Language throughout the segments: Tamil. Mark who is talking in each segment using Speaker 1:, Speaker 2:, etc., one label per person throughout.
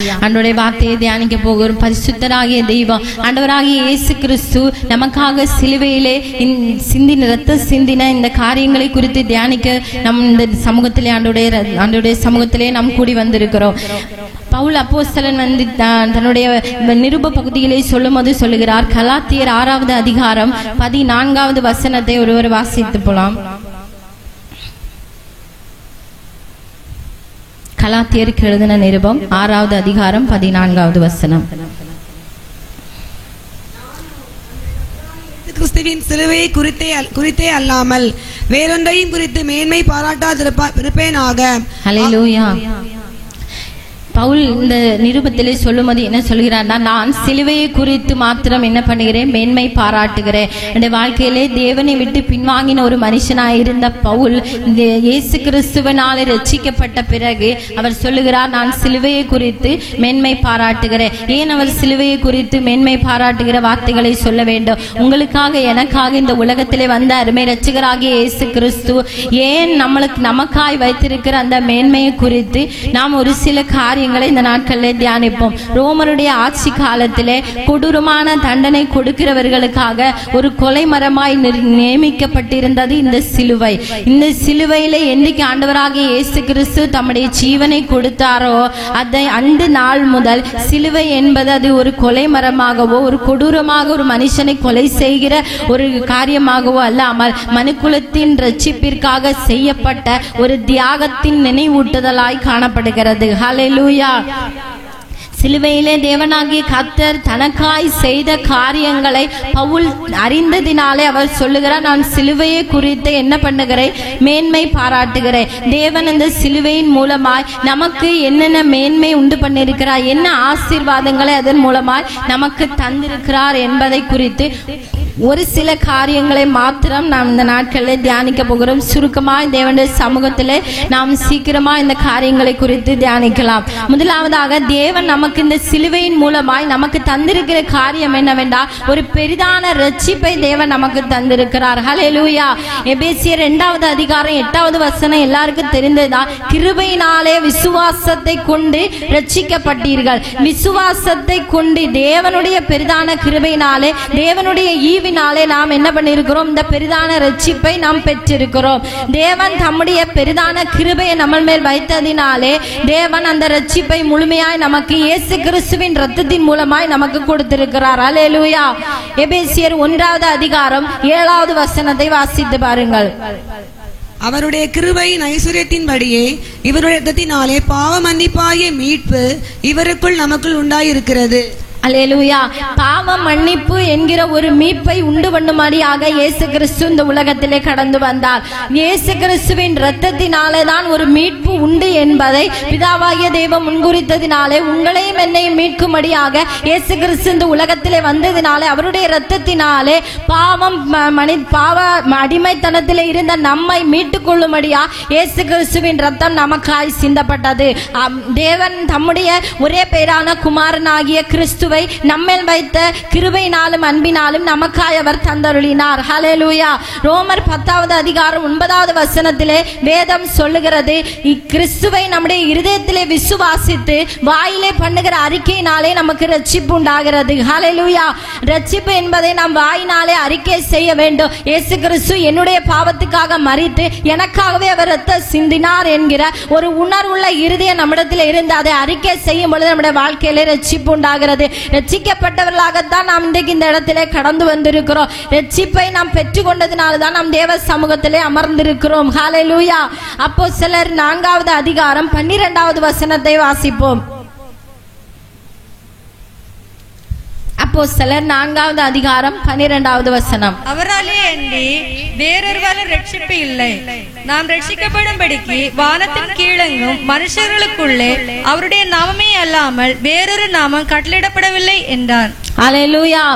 Speaker 1: ஆண்டவருடைய வார்த்தையை தியானிக்க போகிறோம். பரிசுத்தராகிய தெய்வம் ஆண்டவராகிய இயேசு கிறிஸ்து நமக்காக சிலுவையிலே சிந்தின ரத்த சிந்தின இந்த காரியங்களை குறித்து தியானிக்க நம் இந்த சமூகத்திலே ஆண்டவருடைய சமூகத்திலே நாம் கூடி வந்திருக்கிறோம். பவுல் அப்போஸ்தலன் தன்னுடைய நிருப பகுதியிலே சொல்லும்போது சொல்லுகிறார். கலாத்தியர் 6வது அதிகாரம் 14வது வசனத்தை ஒருவர் வாசித்து போலாம். கலாத்தியருக்கு எழுதின நிருபம் 6வது அதிகாரம் 14வது வசனம்.
Speaker 2: கிறிஸ்துவின் சிலுவையை குறித்தே அல்லாமல் வேறொன்றையும் குறித்து மேன்மை பாராட்டாதிருப்பேனாக.
Speaker 1: ஹல்லேலூயா. பவுல் இந்த நிருபத்திலே சொல்லும்போது என்ன சொல்கிறார்னா, நான் சிலுவையை குறித்து மாத்திரம் என்ன பண்ணுகிறேன், மேன்மை பாராட்டுகிறேன். என்னுடைய வாழ்க்கையிலே தேவனை விட்டு பின்வாங்கின ஒரு மனுஷனாய் இருந்த பவுல் இயேசு கிறிஸ்துவனாலே ரட்சிக்கப்பட்ட பிறகு அவர் சொல்லுகிறார், நான் சிலுவையை குறித்து மேன்மை பாராட்டுகிறேன். ஏன் அவர் சிலுவையை குறித்து மேன்மை பாராட்டுகிற வார்த்தைகளை சொல்ல வேண்டும்? உங்களுக்காக எனக்காக இந்த உலகத்திலே வந்த அருமை ரட்சகராகிய இயேசு கிறிஸ்து ஏன் நமக்காய் வைத்திருக்கிற அந்த மேன்மையை குறித்து நாம் ஒரு சில காரியங்களை இந்த நாட்களில் தியானிப்போம். ரோமருடைய ஆட்சி காலத்திலே கொடூரமான தண்டனை கொடுக்கிறவர்களுக்காக ஒரு கொலை மரமாய் நியமிக்கப்பட்டிருந்தது இந்த சிலுவை. இந்த சிலுவையில என்னைக்கு ஆண்டவராகிய இயேசு கிறிஸ்து தம்முடைய ஜீவனை கொடுத்தாரோ அந்த நாள் முதல் சிலுவை என்பது அது ஒரு கொலை மரமாகவோ ஒரு கொடூரமாக ஒரு மனுஷனை கொலை செய்கிற ஒரு காரியமாகவோ அல்லாமல் மனுக்குலத்தின் ரட்சிப்பிற்காக செய்யப்பட்ட ஒரு தியாகத்தின் நினைவூட்டுதலாய் காணப்படுகிறது. ஹல்லேலூயா. சிலுவையிலே தேவனாகிய கர்த்தர் தனக்காய் செய்த காரியங்களை பவுல் அறிந்ததினாலே அவர் சொல்லுகிறார், நான் சிலுவையை குறித்து என்ன பண்ணுகிறேன், மேன்மை பாராட்டுகிறேன். தேவன் இந்த சிலுவையின் மூலமாய் நமக்கு என்னென்ன மேன்மை உண்டு பண்ணியிருக்கிறார், என்ன ஆசீர்வாதங்களை அதன் மூலமாய் நமக்கு தந்திருக்கிறார் என்பதை குறித்து ஒரு சில காரியங்களை மாத்திரம் நாம் இந்த நாட்களில் தியானிக்க போகிறோம். சுருக்கமாய் தேவனுடைய சமூகத்திலே நாம் சீக்கிரமா இந்த காரியங்களை குறித்து தியானிக்கலாம். முதலாவதாக தேவன் நமக்கு இந்த சிலுவையின் மூலமாய் நமக்கு தந்திருக்கிற காரியம் என்னவென்றால் ஒரு பெரிதான ரட்சிப்பை தேவன் நமக்கு தந்திருக்கிறார். ஹல்லேலூயா. எபேசியர் 2வது அதிகாரம் 8வது வசனம் எல்லாருக்கும் தெரிந்ததுதான். கிருபையினாலே விசுவாசத்தை கொண்டு ரட்சிக்கப்பட்டீர்கள். விசுவாசத்தை கொண்டு தேவனுடைய பெரிதான கிருபையினாலே தேவனுடைய ஈவினாலே நாம் என்ன பண்ணியிருக்கிறோம், இந்த பெரிதான ரட்சிப்பை நாம் பெற்றிருக்கிறோம். தேவன் தம்முடைய பெரிதான கிருபையை நம்ம மேல் வைத்ததினாலே தேவன் அந்த ரட்சிப்பை முழுமையாய் நமக்கு இயேசு கிறிஸ்துவின் இரத்தத்தின் மூலமாய் நமக்கு கொடுத்திருக்கிறார். ஹல்லேலூயா. எபேசியர் 1வது அதிகாரம் 7வது வசனத்தை வாசித்து பாருங்கள்.
Speaker 2: அவருடைய கிருபையின் ஐஸ்வரியத்தின்படியே இவருடைய இரத்தத்தினாலே பாவ மன்னிப்பாகிய மீட்பு இவருக்குள் நமக்குள் உண்டாயிருக்கிறது.
Speaker 1: அல்லேலூயா. பாவ மன்னிப்பு என்கிற ஒரு மீட்பை உண்டு பண்ணும்படியாக இயேசு கிறிஸ்து இந்த உலகத்திலே கடந்து வந்தார். இயேசு கிறிஸ்துவின் இரத்தத்தினாலே தான் ஒரு மீட்பு உண்டு என்பதை பிதாவாகிய தேவன் முன்குறித்ததினாலே உங்களையும் என்னையும் மீட்கும்படியாக இயேசு கிறிஸ்து இந்த உலகத்திலே வந்ததினாலே அவருடைய இரத்தத்தினாலே பாவ அடிமைத்தனத்திலே இருந்த நம்மை மீட்டுக் கொள்ளும்படியா இயேசு கிறிஸ்துவின் இரத்தம் நமக்காய் சிந்தப்பட்டது. தேவன் தம்முடைய ஒரே பேரான குமாரனாகிய கிறிஸ்து நம்மேல் வைத்த கிருபையினாலும் அன்பினாலும் நமக்காய் அவர் தந்தருளினார். ஹல்லேலூயா. ரோமர் 10வது அதிகாரம் 9வது வசனத்திலே வேதம் சொல்லுகிறது, கிறிஸ்துவை நம்முடைய இருதயத்திலே விசுவாசித்து வாயிலே பண்ணுகிற அறிக்கையினாலே நமக்கு ரட்சிப்பு உண்டாகிறது. ஹல்லேலூயா. ரட்சிப்பு என்பதை நாம் வாயினாலே அறிக்கை செய்ய வேண்டும். இயேசு கிறிஸ்து என்னுடைய பாவத்துக்காக மரித்து எனக்காகவே அவர் ரத்தம் சிந்தினார் என்கிற ஒரு உணர்வுள்ள இருதயம் நம்மிடத்தில் இருந்து அதை அறிக்கை செய்யும் பொழுது நம்முடைய வாழ்க்கையிலே ரட்சிப்பு உண்டாகிறது. ரட்சிக்கப்பட்டவர்களாகத்தான் நாம் இன்றைக்கு இந்த இடத்திலே கடந்து வந்திருக்கிறோம். ரட்சிப்பை நாம் பெற்றுக்கொண்டதினால்தான் நாம் தேவ சமூகத்திலே அமர்ந்திருக்கிறோம். ஹல்லேலூயா. அப்போஸ்தலர் 4வது அதிகாரம் 12வது வசனத்தை வாசிப்போம். அப்போஸ்தலர் 4வது அதிகாரம் 12வது வசனம்.
Speaker 3: அவராலே அன்றி வேறொருவரும் ரட்சிப்பு இல்லை. நாம் ரட்சிக்கப்படும்படிக்கு வானத்தின் கீழெங்கும் மனுஷர்களுக்குள்ளே அவருடைய நாமமே அல்லாமல் வேறொரு நாமம் கட்டளையிடப்படவில்லை என்றார்.
Speaker 1: அல்லேலூயா.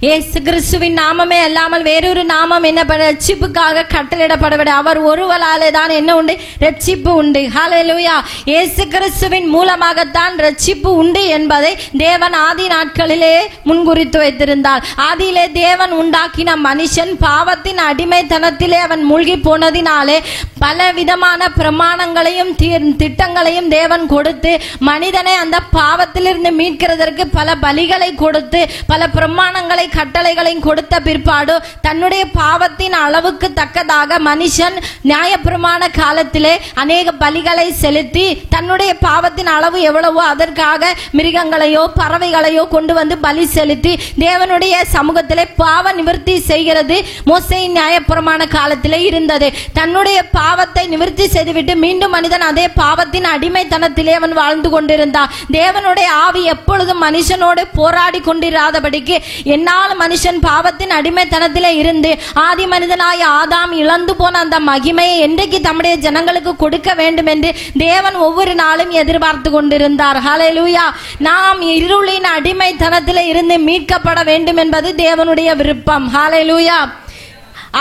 Speaker 1: இயேசு கிறிஸ்துவின் நாமமே அல்லாமல் வேறொரு நாமம் என்ன ரட்சிப்புக்காக கட்டளையிடப்படவில்லை. அவர் ஒருவராலே தான் என்ன உண்டு? ரட்சிப்பு உண்டு. ஹல்லேலூயா. இயேசு கிறிஸ்துவின் மூலமாகத்தான் ரட்சிப்பு உண்டு என்பதை தேவன் ஆதி நாட்களிலே முன்குறித்து வைத்திருந்தார். ஆதியிலே தேவன் உண்டாக்கின மனுஷன் பாவத்தின் அடிமைத்தனத்திலே அவன் மூழ்கி போனதினாலே பல விதமான பிரமாணங்களையும் திட்டங்களையும் தேவன் கொடுத்து மனிதனை அந்த பாவத்திலிருந்து மீட்கிறதற்கு பல பலிகளை கொடுத்து பல பிரமாணங்களை கட்டளைகளையும் கொடுத்த பிற்பாடு தன்னுடைய பாவத்தின் அளவுக்கு தக்கதாக மனுஷன் நியாயப்பிரமாண காலத்திலே அநேக பலிகளை செலுத்தி தன்னுடைய பாவத்தின் அளவு எவ்வளவோ அதற்காக மிருகங்களையோ பறவைகளையோ கொண்டு வந்து பலி செலுத்தி தேவனுடைய சமூகத்திலே பாவ நிவர்த்தி செய்கிறது மோசேயின் நியாயப்பிரமாண காலத்திலே இருந்தது. தன்னுடைய பாவத்தை நிவர்த்தி செய்துவிட்டு மீண்டும் மனிதன் அதே பாவத்தின் அடிமைத்தனத்திலே அவன் வாழ்ந்து கொண்டிருந்தான். தேவனுடைய ஆவி எப்பொழுதும் மனுஷனோடு போராடி கொண்டிராதபடிக்கு என்னால் மனுஷன் பாவத்தின் அடிமைத்தனத்திலே இருந்து ஆதி மனிதனாய ஆதாம் இழந்து போன அந்த மகிமையை என்றைக்கு தம்முடைய ஜனங்களுக்கு கொடுக்க வேண்டும் என்று தேவன் ஒவ்வொரு நாளும் எதிர்பார்த்து கொண்டிருந்தார். ஹல்லேலூயா. நாம் இருளின் அடிமைத்தனத்திலே இருந்து மீட்கப்பட வேண்டும் என்பது தேவனுடைய விருப்பம். ஹல்லேலூயா.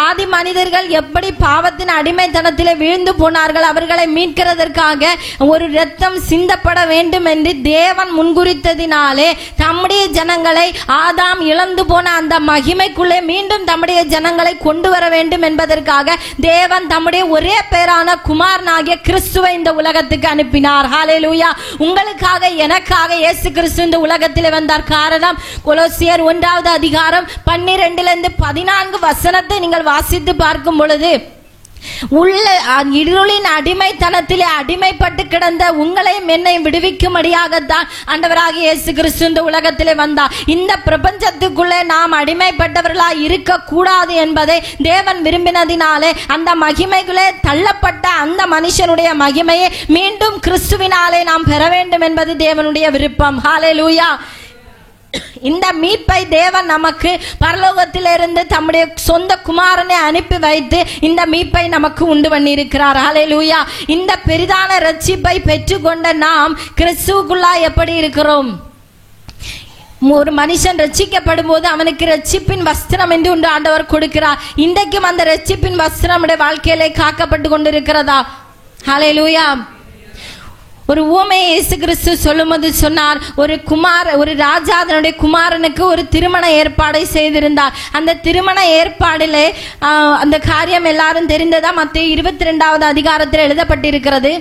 Speaker 1: ஆதி மனிதர்கள் எப்படி பாவத்தின் அடிமைத்தனத்திலே வீழ்ந்து போனார்கள், அவர்களை மீட்கிறதற்காக ஒரு இரத்தம் சிந்தப்பட வேண்டும் என்று தேவன் முன்குறித்ததினாலே தம்முடைய ஜனங்களை ஆதாம் இழந்து போன அந்த மகிமைக்குள்ளே மீண்டும் தம்முடைய ஜனங்களை கொண்டு வர வேண்டும் என்பதற்காக தேவன் தம்முடைய ஒரே பேரான குமாரனாகிய கிறிஸ்துவை இந்த உலகத்துக்கு அனுப்பினார். ஹல்லேலூயா. உங்களுக்காக எனக்காக இயேசு கிறிஸ்து இந்த உலகத்தில் வந்தார். காரணம் கொலோசியர் 1வது அதிகாரம் 12-14 வசனத்தை நீங்கள் வாசித்து பார்க்கும் பொழுது உள்ள இருளின் அடிமைத்தனத்திலே அடிமைப்பட்டு கிடந்த உங்களையும் என்னையும் விடுவிக்கும்படியாகத்தான் ஆண்டவராகிய இயேசு கிறிஸ்து இந்த உலகத்திலே வந்தார். இந்த பிரபஞ்சத்துக்குள்ளே நாம் அடிமைப்பட்டவர்களாய் இருக்க கூடாது என்பதை தேவன் விரும்பினதினாலே அந்த மகிமைகளே தள்ளப்பட்ட அந்த மனுஷனுடைய மகிமையை மீண்டும் கிறிஸ்துவினாலே நாம் பெற வேண்டும் என்பது தேவனுடைய விருப்பம். ஹல்லேலூயா. இந்த மீட்பை தேவன் நமக்கு பரலோகத்திலிருந்து தம்முடைய சொந்த குமாரனை அனுப்பி வைத்து இந்த மீட்பை நமக்கு உண்டு பண்ணி இருக்கிறார். ஹல்லேலூயா. இந்த பெரிதான ரட்சிப்பை பெற்றுக்கொண்ட நாம் கிறிஸ்துவுக்குள்ளா எப்படி இருக்கிறோம்? ஒரு மனுஷன் ரட்சிக்கப்படும் போது அவனுக்கு ரட்சிப்பின் வஸ்திரம் என்று ஒன்று ஆண்டவர் கொடுக்கிறார். இன்றைக்கும் அந்த ரட்சிப்பின் வஸ்திரம் வாழ்க்கையிலே காக்கப்பட்டு கொண்டிருக்கிறதா? ஹல்லேலூயா. ஒரு ஊமையை இயேசு கிறிஸ்து சொல்லும்போது சொன்னார், ஒரு ராஜா அதனுடைய குமாரனுக்கு ஒரு திருமண ஏற்பாடை செய்திருந்தார். அந்த திருமண ஏற்பாடிலே அந்த காரியம் எல்லாரும் தெரிந்ததா? மத்தேயு 22வது அதிகாரத்தில் எழுதப்பட்டிருக்கிறது.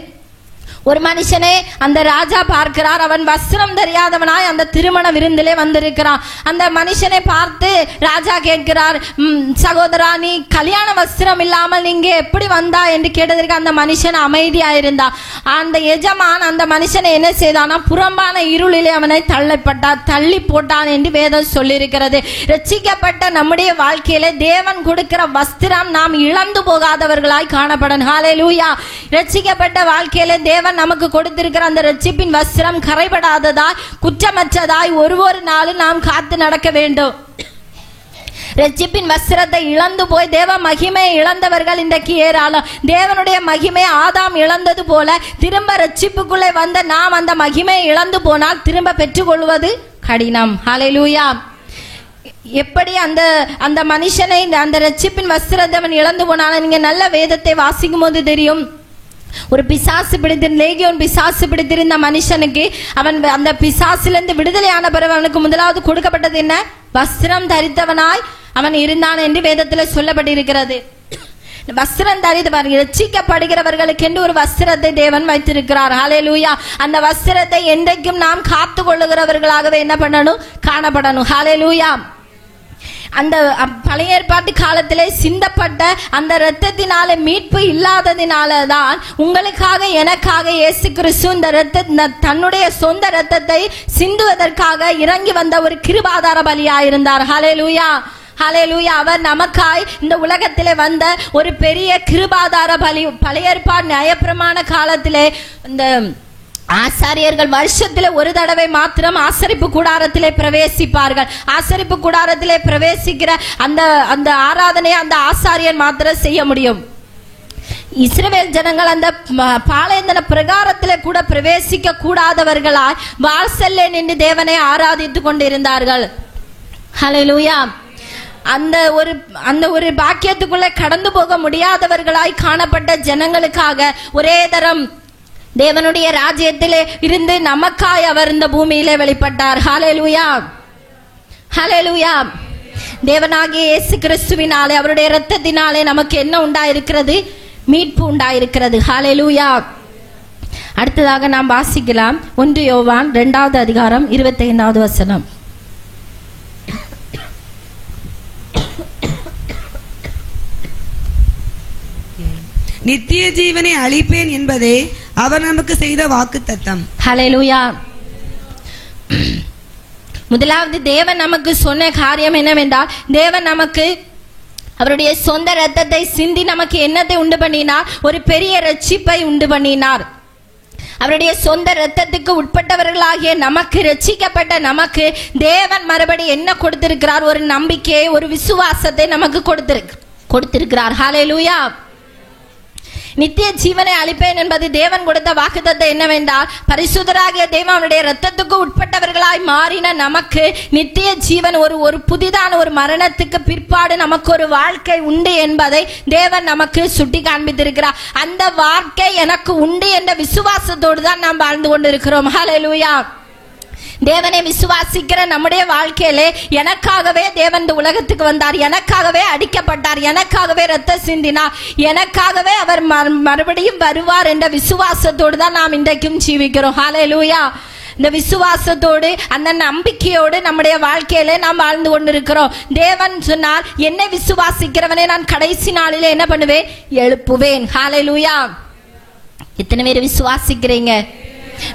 Speaker 1: ஒரு மனுஷனே அந்த ராஜா பார்க்கிறார். அவன் வஸ்திரம் தெரியாதவனாய் அந்த திருமண விருந்திலே வந்திருக்கிறான். அந்த மனுஷனை பார்த்து ராஜா கேட்கிறார், சகோதரா, நீ கல்யாண வஸ்திரம் இல்லாமல் நீங்க எப்படி வந்தா என்று கேட்டதற்கு அந்த மனுஷன் அமைதியாயிருந்தா. அந்த எஜமான் அந்த மனுஷனை என்ன செய்தானா, புறம்பான இருளிலே அவனை தள்ளி போட்டான் என்று வேதம் சொல்லியிருக்கிறது. ரட்சிக்கப்பட்ட நம்முடைய வாழ்க்கையிலே தேவன் கொடுக்கிற வஸ்திரம் நாம் இழந்து போகாதவர்களாய் காணப்படும். ஹல்லேலூயா. ரட்சிக்கப்பட்ட வாழ்க்கையிலே தேவன் நமக்கு கொடுத்திருக்கிற அந்த ரட்சிப்பின் வஸ்திரம் கரைபடாததாய் குற்றமற்றதாய் ஒவ்வொரு நாளும் நாம் காத்து நடக்க வேண்டும். ரட்சிப்பின் வஸ்திரத்தை இழந்து போய் தேவ மகிமையை இழந்தவர்கள் இன்றைக்கு ஏராளம். தேவனுடைய மகிமையை ஆதாம் இழந்தது போல திரும்ப ரட்சிப்புக்குள்ளே வந்த நாம் அந்த மகிமையை இழந்து போனால் திரும்ப பெற்றுக்கொள்வது கடினம். ஹல்லேலூயா. எப்படி அந்த மனுஷனை அந்த ரட்சிப்பின் வஸ்திரத்தை அவன் இழந்து போனான? நீங்க நல்ல வேதத்தை வாசிக்கும் போது தெரியும். ஒரு பிசாசு லேகியோன் பிசாசு பிடித்திருந்த மனுஷனுக்கு அவன் அந்த பிசாசிலிருந்து விடுதலையான பிறகு அவனுக்கு முதலாவது கொடுக்கப்பட்டது என்ன? வஸ்திரம் தரித்தவனாய் அவன் இருந்தான் என்று வேதத்தில் சொல்லப்பட்டிருக்கிறது. வஸ்திரம் தரித்தவர் ரட்சிக்கப்படுகிறவர்களுக்கு என்று ஒரு வஸ்திரத்தை தேவன் வைத்திருக்கிறார். ஹல்லேலூயா. அந்த வஸ்திரத்தை என்றைக்கும் நாம் காத்து கொள்ளுகிறவர்களாகவே என்ன பண்ணணும்? காணப்படணும். ஹல்லேலூயா. அந்த பழைய ஏற்பாட்டு காலத்திலே சிந்தப்பட்ட அந்த இரத்தத்தினால மீட்பு இல்லாததினாலதான் உங்களுக்காக எனக்காக இயேசு கிறிஸ்து இந்த தன்னுடைய சொந்த இரத்தத்தை சிந்துவதற்காக இறங்கி வந்த ஒரு கிருபாதார பலியாயிருந்தார். ஹல்லேலூயா. ஹல்லேலூயா. அவர் நமக்காய் இந்த உலகத்திலே வந்த ஒரு பெரிய கிருபாதார பலி. பழைய ஏற்பாடு நியாயப்பிரமாண காலத்திலே இந்த ஆசாரியர்கள் வருஷத்துல ஒரு தடவை மாத்திரம் ஆசரிப்பு கூடாரத்திலே பிரவேசிப்பார்கள். ஆசரிப்பு கூடாரத்திலே பிரவேசிக்கிற அந்த ஆராதனையை அந்த ஆசாரியன் மாத்திரம் செய்ய முடியும். இஸ்ரவேல் ஜனங்கள் அந்த பாளையந்தன பிரகாரத்திலே கூட பிரவேசிக்க கூடாதவர்களாய் வாசல்லே நின்று தேவனை ஆராதித்து கொண்டிருந்தார்கள். ஹல்லேலூயா. அந்த ஒரு பாக்கியத்துக்குள்ள கடந்து போக முடியாதவர்களாய் காணப்பட்ட ஜனங்களுக்காக ஒரே தரம் தேவனுடைய ராஜ்யத்திலே இருந்து நமக்காய் அவர் இந்த பூமியிலே வெளிப்பட்டார். ஹல்லேலூயா, ஹல்லேலூயா. தேவனாகிய இயேசு கிறிஸ்துவினாலே அவருடைய இரத்தத்தினாலே நமக்கு என்ன உண்டாயிருக்கிறது? மீட்பு உண்டாயிருக்கிறது. ஹல்லேலூயா. அடுத்ததாக நாம் வாசிக்கலாம் 1 யோவான் 2வது அதிகாரம் 25வது வசனம்.
Speaker 2: நித்திய ஜீவனை அளிப்பேன் என்பதே அவர் நமக்கு செய்த வாக்குத்தத்தம்.
Speaker 1: ஹல்லேலூயா. முதலாவது தேவன் நமக்கு சொன்ன காரியம் என்னவென்றால், தேவன் நமக்கு அவருடைய சொந்த இரத்தத்தை சிந்தி நமக்கு என்னத்தை உண்டு பண்ணினார்? ஒரு பெரிய ரட்சிப்பை உண்டு பண்ணினார். அவருடைய சொந்த இரத்தத்துக்கு உட்பட்டவர்களாகிய நமக்கு, ரட்சிக்கப்பட்ட நமக்கு தேவன் மறுபடி என்ன கொடுத்திருக்கிறார்? ஒரு நம்பிக்கையை, ஒரு விசுவாசத்தை நமக்கு கொடுத்திருக்கிறார். ஹல்லேலூயா. நித்திய ஜீவனை அளிப்பேன் என்பது தேவன் கொடுத்த வாக்குத்தத்தம் என்னவென்றால், பரிசுத்தராகிய தேவன் அவருடைய இரத்தத்துக்கு உட்பட்டவர்களாய் மாறின நமக்கு நித்திய ஜீவன், ஒரு புதிதான ஒரு மரணத்துக்கு பிற்பாடு நமக்கு ஒரு வாழ்க்கை உண்டு என்பதை தேவன் நமக்கு சுட்டி காண்பித்திருக்கிறார். அந்த வாழ்க்கை எனக்கு உண்டு என்ற விசுவாசத்தோடு தான் நாம் வாழ்ந்து கொண்டிருக்கிறோம். ஹல்லேலூயா. தேவனை விசுவாசிக்கிற நம்முடைய வாழ்க்கையிலே எனக்காகவே தேவன் இந்த உலகத்துக்கு வந்தார், எனக்காகவே அடிக்கப்பட்டார், எனக்காகவே ரத்தம் சிந்தினார், எனக்காகவே அவர் மறுபடியும் வருவார் என்ற விசுவாசத்தோடு தான் நாம் இன்றைக்கும் ஜீவிக்கிறோம். ஹல்லேலூயா. இந்த விசுவாசத்தோடு, அந்த நம்பிக்கையோடு நம்முடைய வாழ்க்கையிலே நாம் வாழ்ந்து கொண்டிருக்கிறோம். தேவன் சொன்னார், என்னை விசுவாசிக்கிறவனை நான் கடைசி நாளிலே என்ன பண்ணுவேன்? எழுப்புவேன். ஹல்லேலூயா. எத்தனை பேர் விசுவாசிக்கிறீங்க?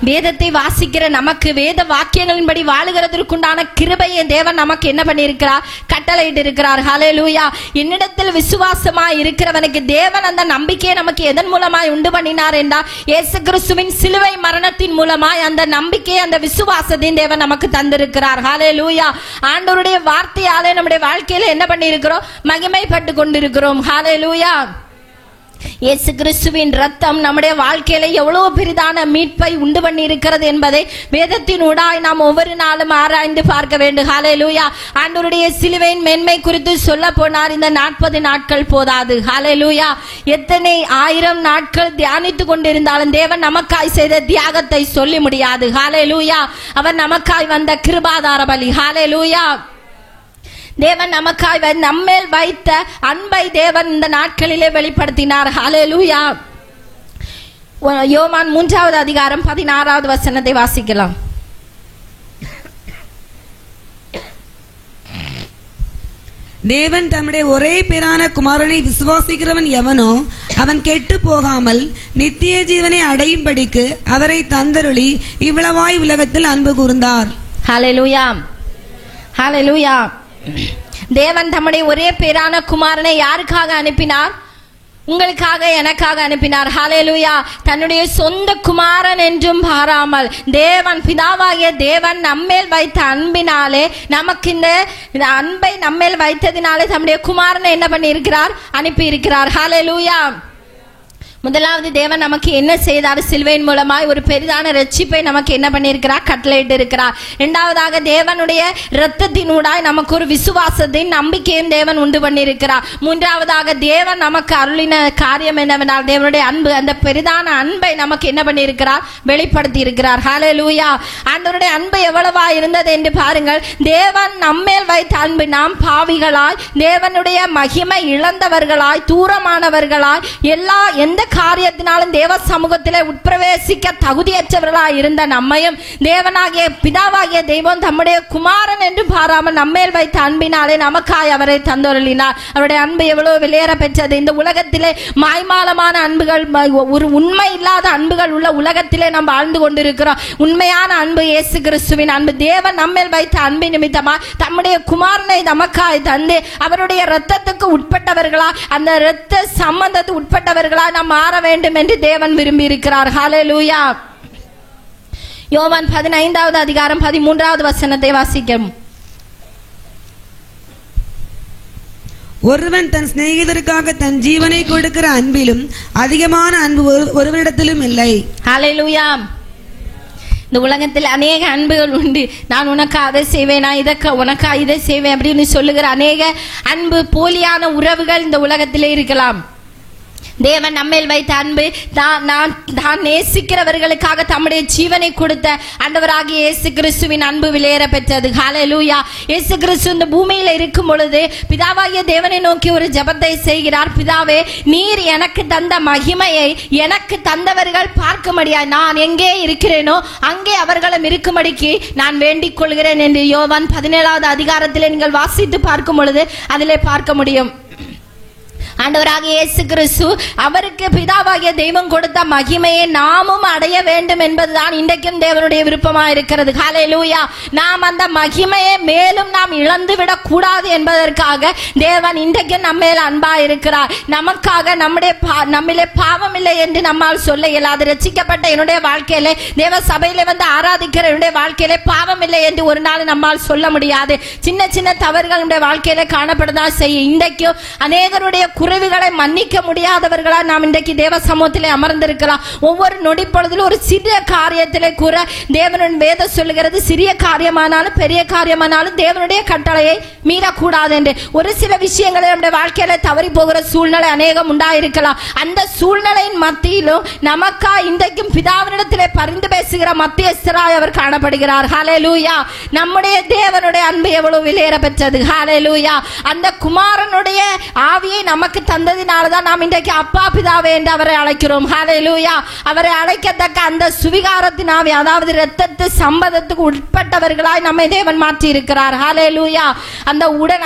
Speaker 1: வேதத்தை வாசிக்கிற நமக்கு, வேத வாக்கியங்களின்படி வாழுகிறதற்குண்டான கிருபையை தேவன் நமக்கு என்ன பண்ணியிருக்கிறார்? கட்டளையிட்டு இருக்கிறார். ஹல்லேலூயா. என்னிடத்தில் விசுவாசமாய் இருக்கிறவனுக்கு தேவன் அந்த நம்பிக்கையை நமக்கு எதன் மூலமாய் உண்டு பண்ணினார் என்றால், இயேசு கிறிஸ்துவின் சிலுவை மரணத்தின் மூலமாய் அந்த நம்பிக்கையை, அந்த விசுவாசத்தையும் தேவன் நமக்கு தந்திருக்கிறார். ஹல்லேலூயா. ஆண்டவருடைய வார்த்தையாலே நம்முடைய வாழ்க்கையில என்ன பண்ணியிருக்கிறோம்? மகிமைப்பட்டு கொண்டிருக்கிறோம். ஹல்லேலூயா. இயேசு கிறிஸ்துவின் ரத்தம் நம்முடைய வாழ்க்கையில எவ்வளவு பெரிதான மீட்பை உண்டு பண்ணி இருக்கிறது என்பதை வேதத்தின் ஊடாய் நாம் ஒவ்வொரு நாளும் ஆராய்ந்து பார்க்க வேண்டும். ஹல்லேலூயா. ஆண்டவருடைய சிலுவையின் மேன்மை குறித்து சொல்ல போனார், இந்த 40 நாட்கள் போதாது. ஹல்லேலூயா. எத்தனை 1000 நாட்கள் தியானித்து கொண்டிருந்தாலும் தேவன் நமக்காய் செய்த தியாகத்தை சொல்லி முடியாது. ஹல்லேலூயா. அவர் நமக்காய் வந்த கிருபாதார பலி. ஹல்லேலூயா. தேவன் நமக்காய் நம்மேல் வைத்த அன்பை தேவன் இந்த நாட்களிலே வெளிப்படுத்தினார். ஹல்லேலூயா. யோவான் 3வது அதிகாரம் 16வது வசனத்தை வாசிக்கலாம்.
Speaker 2: தேவன் தம்முடைய ஒரே பேரான குமாரனை விசுவாசிக்கிறவன் எவனோ அவன் கெட்டு போகாமல் நித்திய ஜீவனை அடையும்படிக்கு அவரை தந்தருளி இவ்வளவாய் உலகத்தில் அன்பு கூர்ந்தார்.
Speaker 1: ஹல்லேலூயா. ஹல்லேலூயா. தேவன் தம்முடைய ஒரே பேரான குமாரனை யாருக்காக அனுப்பினார்? உங்களுக்காக, எனக்காக அனுப்பினார். ஹல்லேலூயா. தன்னுடைய சொந்த குமாரன் என்றும் பாராமல் தேவன், பிதாவாகிய தேவன் நம்மேல் வைத்த அன்பினாலே, நமக்கு இந்த அன்பை நம்மேல் வைத்ததினாலே தம்முடைய குமாரனை என்ன பண்ணி இருக்கிறார்? அனுப்பி இருக்கிறார். ஹல்லேலூயா. முதலாவது தேவன் நமக்கு என்ன செய்தார்? சிலுவையின் மூலமாய் ஒரு பெரிதான ரட்சிப்பை நமக்கு என்ன பண்ணியிருக்கிறார்? கட்டளையிட்டு இருக்கிறார். இரண்டாவதாக தேவனுடைய இரத்தத்தினூடாய் நமக்கு ஒரு விசுவாசத்தின் நம்பிக்கையும் தேவன் உண்டு பண்ணியிருக்கிறார். மூன்றாவதாக தேவன் நமக்கு அருளின காரியம் என்னவென்றால், தேவனுடைய அன்பு, அந்த பெரிதான அன்பை நமக்கு என்ன பண்ணியிருக்கிறார்? வெளிப்படுத்தி இருக்கிறார். ஹல்லேலூயா. ஆண்டவருடைய அன்பு எவ்வளவா இருந்தது என்று பாருங்கள். தேவன் நம்மேல் வைத்த அன்பு, நாம் பாவிகளாய், தேவனுடைய மகிமை இழந்தவர்களாய், தூரமானவர்களாய், எந்த காரியத்தினாலும் தேவ சமூகத்திலே உட்பிரவேசிக்க தகுதியற்றவர்களாய் இருந்த நம்மையும் தேவனாகிய பிதாவாகிய தெய்வம் தம்முடைய குமாரன் என்று பாராமல் நம்மேல் வைத்த அன்பினாலே நமக்காய் அவரை தந்தருளினார். அவருடைய அன்பு எவ்வளவு வெளியேற பெற்றது. இந்த உலகத்திலே மாய்மாலமான அன்புகள், ஒரு உண்மை இல்லாத அன்புகள் உள்ள உலகத்திலே நாம் வாழ்ந்து கொண்டிருக்கிறோம். உண்மையான அன்பு இயேசு கிறிஸ்துவின் அன்பு. தேவன் நம்மேல் வைத்த அன்பு நிமித்தமா தம்முடைய குமாரனை நமக்காய் தந்து அவருடைய இரத்தத்துக்கு உட்பட்டவர்களா, அந்த இரத்த சம்பந்தத்துக்கு உட்பட்டவர்களா நாம் மாற வேண்டும் என்று தேவன் விரும்பி இருக்கிறார். ஹல்லேலூயா. யோவான் 15வது அதிகாரம் 13வது வசனத்தை வாசிக்கும்.
Speaker 2: ஒருவன் தன் சிநேகிதருக்காக தன் ஜீவனை கொடுக்கிற அன்பிலும் அதிகமான அன்பு ஒருவரிடத்திலும் இல்லை.
Speaker 1: ஹல்லேலூயா. இந்த உலகத்தில் அநேக அன்புகள் உண்டு. நான் உனக்கு அதை செய்வேன், நான் உனக்கு இதை செய்வேன் அப்படின்னு சொல்லுகிற அநேக அன்பு போலியான உறவுகள் இந்த உலகத்திலே இருக்கலாம். தேவன் நம்மேல் வைத்த அன்பு தான் நேசிக்கிறவர்களுக்காக தம்முடைய ஜீவனை கொடுத்த ஆண்டவராகிய இயேசு கிறிஸ்துவின் அன்பு விலையேற பெற்றது. ஹல்லேலூயா. இயேசு கிறிஸ்து இந்த பூமியில இருக்கும் பொழுது பிதாவாகிய தேவனை நோக்கி ஒரு ஜெபத்தை செய்கிறார். பிதாவே, நீர் எனக்கு தந்த மகிமையை எனக்கு தந்தவர்கள் பார்க்கும்படியாய் நான் எங்கே இருக்கிறேனோ அங்கே அவர்களும் இருக்கும்படிக்கு நான் வேண்டிக் கொள்கிறேன் என்று யோவான் 17வது அதிகாரத்திலே நீங்கள் வாசித்து பார்க்கும் பொழுது அதிலே பார்க்க முடியும். ஆண்டவராகிய இயேசு கிறிஸ்து அவருக்கு பிதாவாகிய தெய்வம் கொடுத்த மகிமையை நாமும் அடைய வேண்டும் என்பதுதான் இன்றைக்கும் தேவனுடைய விருப்பமா இருக்கிறது. ஹல்லேலூயா. நாம் அந்த மகிமையை மேலும் நாம் இழந்து விடக் கூடாது என்பதற்காக தேவன் இன்றைக்கும் நம்ம மேல் அன்பா இருக்கிறார். நமக்காக நம்மிலே பாவம் இல்லை என்று நம்மால் சொல்ல இயலாது. ரட்சிக்கப்பட்ட என்னுடைய வாழ்க்கையிலே, தேவ சபையில வந்து ஆராதிக்கிற என்னுடைய வாழ்க்கையிலே பாவம் இல்லை என்று ஒரு நாள் நம்மால் சொல்ல முடியாது. சின்ன சின்ன தவறுகள் நம்முடைய வாழ்க்கையில காணப்படுதான் செய்யும். இன்றைக்கும் அநேகருடைய குறைவுகளை மன்னிக்க முடியாதவர்களா நாம் இன்றைக்கு தேவ சமூகத்திலே அமர்ந்திருக்கலாம். ஒவ்வொரு நொடி பொழுதிலும் ஒரு சிறிய காரியத்திலே கூட தேவனுடைய வேதம் சொல்லுகிறது, சிறிய காரியமானாலும் பெரிய காரியமானாலும் தேவனுடைய கட்டளையை மீறக்கூடாது என்று. ஒரு சில விஷயங்களை நம்முடைய வாழ்க்கையில தவறி போகிற சூழ்நிலை அநேகம் உண்டாயிருக்கலாம். அந்த சூழ்நிலையின் மத்தியிலும் நமக்கா இன்றைக்கும் பிதாவினிடத்திலே பரிந்து பேசுகிற மத்தியஸ்தராய் அவர் காணப்படுகிறார். ஹல்லேலூயா. நம்முடைய தேவனுடைய அன்பு எவ்வளவு விலையேற பெற்றது. ஹல்லேலூயா. அந்த குமாரனுடைய ஆவியை நமக்கு தந்ததினால்தான் நாம் இன்றைக்கு அப்பா பிதாவே என்று அவரை அழைக்கிறோம். ஹல்லேலூயா. அவரை அழைக்கத்தக்க அந்த சுவிகாரத்தின் ஆவி, அதாவது இரத்தத்து சம்பதத்துக்கு உட்பட்டவர்களாய் நம்மை தேவன் மாற்றி இருக்கிறார். ஹல்லேலூயா.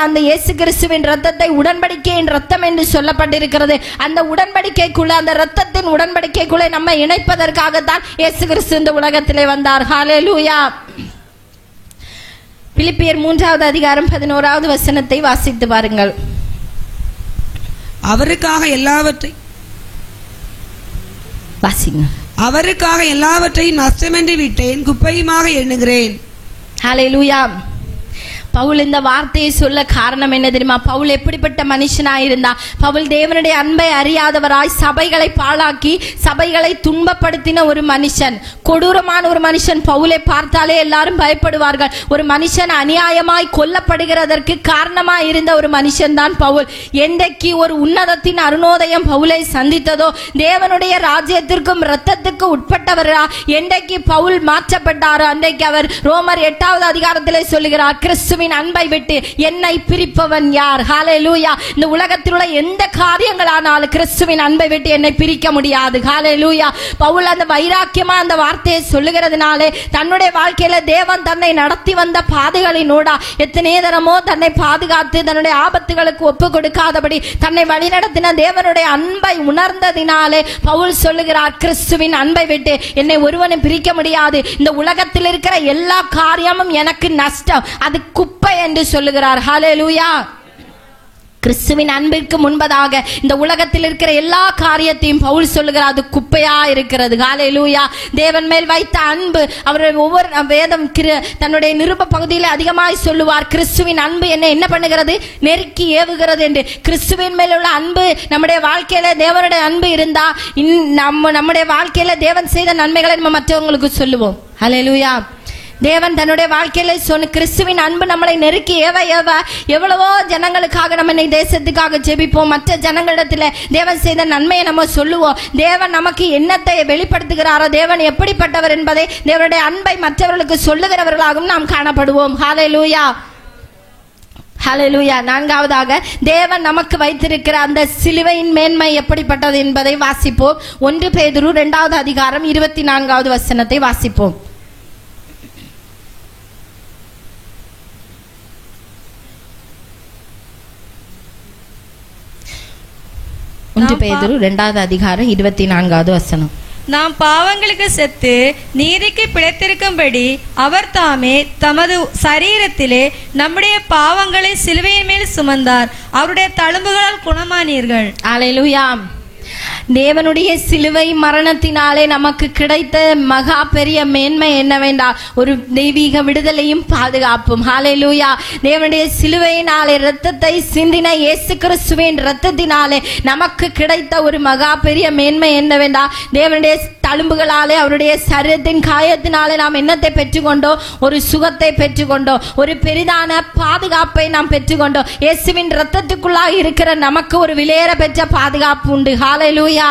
Speaker 1: அந்த இயேசு கிறிஸ்துவின் இரத்தத்தை உடன்படிக்கையின் இரத்தம் என்று சொல்லப்பட்டிருக்கிறது. அந்த உடன்படிக்கைக்குள்ள, அந்த இரத்தத்தின் உடன்படிக்கைக்குள்ளே நம்மை இணைப்பதற்காகத்தான் இயேசு கிறிஸ்து இந்த உலகத்திலே வந்தார். ஹல்லேலூயா. பிலிப்பியர் 3வது அதிகாரம் 11வது வசனத்தை வாசித்து பாருங்கள்.
Speaker 2: அவருக்காக எல்லாவற்றையும் நஷ்டமென்று விட்டேன், குப்பையுமாக எண்ணுகிறேன்.
Speaker 1: ஹல்லேலூயா. பவுல் இந்த வார்த்தையை சொல்ல காரணம் என்ன தெரியுமா? பவுல் எப்படிப்பட்ட மனுஷனாயிருந்தா? பவுல் தேவனுடைய அன்பை அறியாதவராய் சபைகளை பாழாக்கி சபைகளை துன்பப்படுத்தின ஒரு மனுஷன், கொடூரமான ஒரு மனுஷன். பவுலை பார்த்தாலே எல்லாரும் பயப்படுவார்கள். ஒரு மனுஷன் அநியாயமாய் கொல்லப்படுகிறதற்கு காரணமாய் இருந்த ஒரு மனுஷன் தான் பவுல். என்றைக்கு ஒரு உன்னதத்தின் அருணோதயம் பவுலை சந்தித்ததோ, தேவனுடைய ராஜ்யத்திற்கும் இரத்தத்துக்கு உட்பட்டவரா என்றைக்கு பவுல் மாற்றப்பட்டாரோ அன்றைக்கு அவர் ரோமர் 8வது அதிகாரத்திலே சொல்லுகிறார், கிறிஸ்துவின் அன்பை விட்டு என்னை பிரிப்பவன் யார்? ஹல்லேலூயா. இந்த உலகத்தில் உள்ள எந்த காரியங்களானாலும் கிறிஸ்துவின் அன்பை விட்டு என்னை பிரிக்க முடியாது. ஹல்லேலூயா. பவுல் அந்த வைராக்கியமா அந்த வார்த்தையை சொல்லுகிறதுனாலே தன்னுடைய வாழ்க்கையில தேவன் தன்னை நடத்தி வந்த பாதைகளினோட எத்தனை தரமோ தன்னை பாதுகாத்து தன்னுடைய ஆபத்துகளுக்கு ஒப்பு கொடுக்காதபடி தன்னை வழிநடத்தின தேவனுடைய அன்பை உணர்ந்ததினாலே பவுல் சொல்லுகிறார், கிறிஸ்துவின் அன்பை விட்டு என்னை ஒருவனும் பிரிக்க முடியாது. இந்த உலகத்தில் இருக்கிற எல்லா காரியமும் எனக்கு நஷ்டம், அது குப்பை என்று சொல்லுகிறார். ஹல்லேலூயா. கிறிஸ்துவின் அன்பிற்கு முன்பதாக இந்த உலகத்தில் இருக்கிற எல்லா காரியத்தையும் பவுல் சொல்லுகிறார், அது குப்பையா இருக்கிறது. ஹல்லேலூயா. தேவன் மேல் வைத்த அன்பு அவருடைய ஒவ்வொரு வேதம் தன்னுடைய நிருப பகுதியில் அதிகமாய் சொல்லுவார், கிறிஸ்துவின் அன்பு என்ன பண்ணுகிறது? நெருக்கி ஏவுகிறது என்று. கிறிஸ்துவின் மேல் உள்ள அன்பு நம்முடைய வாழ்க்கையில, தேவனுடைய அன்பு இருந்தா நம்முடைய வாழ்க்கையில தேவன் செய்த நன்மைகளை நம்ம மற்றவங்களுக்கு சொல்லுவோம். ஹல்லேலூயா. தேவன் தன்னுடைய வாழ்க்கையில சொன்ன கிறிஸ்துவின் அன்பு நம்மளை நெருக்கி ஏவ எவ்வளவோ ஜனங்களுக்காக நம்ம தேசத்துக்காக ஜெபிப்போம். மற்ற ஜனங்களிடத்துல தேவன் செய்த நன்மையை நம்ம சொல்லுவோம். தேவன் நமக்கு என்னத்தை வெளிப்படுத்துகிறாரோ, தேவன் எப்படிப்பட்டவர் என்பதை, தேவனுடைய அன்பை மற்றவர்களுக்கு சொல்லுகிறவர்களாகவும் நாம் காணப்படுவோம். ஹல்லேலூயா. ஹல்லேலூயா. 4வதாக தேவன் நமக்கு வைத்திருக்கிற அந்த சிலுவையின் மேன்மை எப்படிப்பட்டது என்பதை வாசிப்போம். 1 பேதுரு 2வது அதிகாரம் 24வது வசனத்தை வாசிப்போம். 1 பேதுரு 2வது அதிகாரம் 24வது வசனம்.
Speaker 3: நாம் பாவங்களுக்கு செத்து நீதிக்கு பிழைத்திருக்கும்படி அவர் தாமே தமது சரீரத்திலே நம்முடைய பாவங்களை சிலுவையின் மேல் சுமந்தார், அவருடைய தழும்புகளால் குணமானீர்கள்.
Speaker 1: அல்லேலூயா. தேவனுடைய சிலுவை மரணத்தினாலே நமக்கு கிடைத்த மகா பெரிய மேன்மை என்னவென்றால் ஒரு தெய்வீக விடுதலையும் பாதுகாப்பும். ஹல்லேலூயா. தேவனுடைய சிலுவையினாலே இரத்தத்தை சிந்தின இயேசு கிறிஸ்துவின் இரத்தத்தினாலே நமக்கு கிடைத்த ஒரு மகா பெரிய மேன்மை என்னவென்றால் தேவனுடைய தழும்புகளாலே அவருடைய சரீரத்தின் காயத்தினாலே நாம் என்னத்தை பெற்றுக்கொண்டோம்? ஒரு சுகத்தை பெற்றுக்கொண்டோம், ஒரு பெரிதான பாதுகாப்பை நாம் பெற்றுக்கொண்டோம். இயேசுவின் இரத்தத்துக்குள்ளாக இருக்கிற நமக்கு ஒரு விலையேற பெற்ற பாதுகாப்பு உண்டு. ஹல்லேலூயா.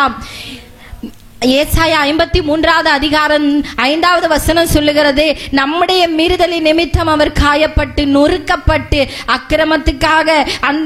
Speaker 1: ஏசாயா 53வது அதிகாரம் 5வது வசனம் சொல்லுகிறது, நம்முடைய மீறுதலின் நிமித்தம் அவர் காயப்பட்டு நொறுக்கப்பட்டு அக்கிரமத்துக்காக